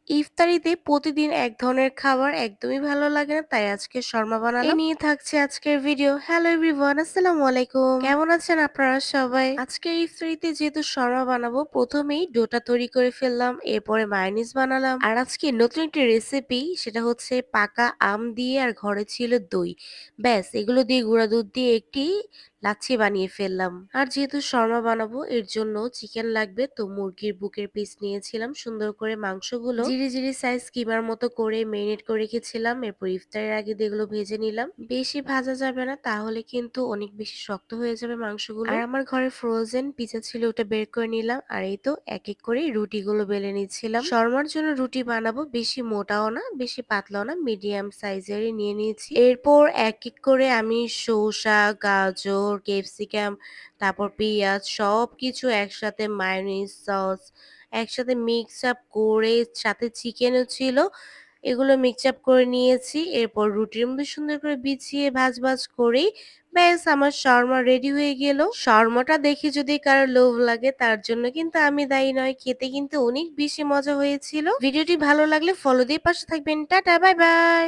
ইফতারিতে প্রতিদিন এক ধরনের খাবার একদমই ভালো লাগে না, তাই আজকে শর্মা বানালাম। এই নিয়ে থাকছে আজকের ভিডিও। হ্যালো এভরিওয়ান, আসসালামু আলাইকুম। কেমন আছেন আপনারা সবাই? আজকের ইফতারিতে যেহেতু শর্মা বানাবো, প্রথমেই ডোটা তৈরি করে ফেললাম, এরপরে মায়োনিজ বানালাম। আর আজকে নতুন একটি রেসিপি, সেটা হচ্ছে পাকা আম দিয়ে আর ঘরে ছিল দই। ব্যাস এগুলো দিয়ে গুঁড়া দুধ দিয়ে একটি লাচ্ছি বানিয়ে ফেললাম। আর যেহেতু শর্মা বানাবো এর জন্য চিকেন লাগবে, তো মুরগির বুকের পিস নিয়েছিলাম। সুন্দর করে মাংসগুলো জিরি জিরি সাইজ কিমার মতো করে মেরিনেট করে রেখেছিলাম। এরপর ইফতারের আগে এগুলো ভেজে নিলাম। বেশি ভাজা যাবে না, তাহলে কিন্তু অনেক বেশি শক্ত হয়ে যাবে মাংসগুলো। আর আমার ঘরে ফ্রোজেন পিজা ছিল, ওটা বের করে নিলাম। আর এই তো এক এক করে রুটিগুলো বেলে নিচ্ছিলাম। শর্মার জন্য রুটি বানাবো, বেশি মোটাও না বেশি পাতলাও না, মিডিয়াম সাইজেরই নিয়ে নিয়েছি। এরপর এক এক করে আমি শসা, গাজর, ক্যাপসিকাম, তারপর পেঁয়াজ সবকিছু একসাথে, মায়োনিজ সস একসাথে মিক্স আপ করে, সাথে চিকেনও ছিল, এগুলো মিক্স আপ করে নিয়েছি। এরপর রুটির মধ্যে সুন্দর করে বিছিয়ে ভাজ ভাজ করেই ব্যাস আমার শর্মা রেডি হয়ে গেল। শর্মাটা দেখে যদি কারো লোভ লাগে, তার জন্য কিন্তু আমি দায়ী নয়। খেতে কিন্তু অনেক বেশি মজা হয়েছিল। ভিডিওটি ভালো লাগলে ফলো দিয়ে পাশে থাকবেন। Tata, bye bye.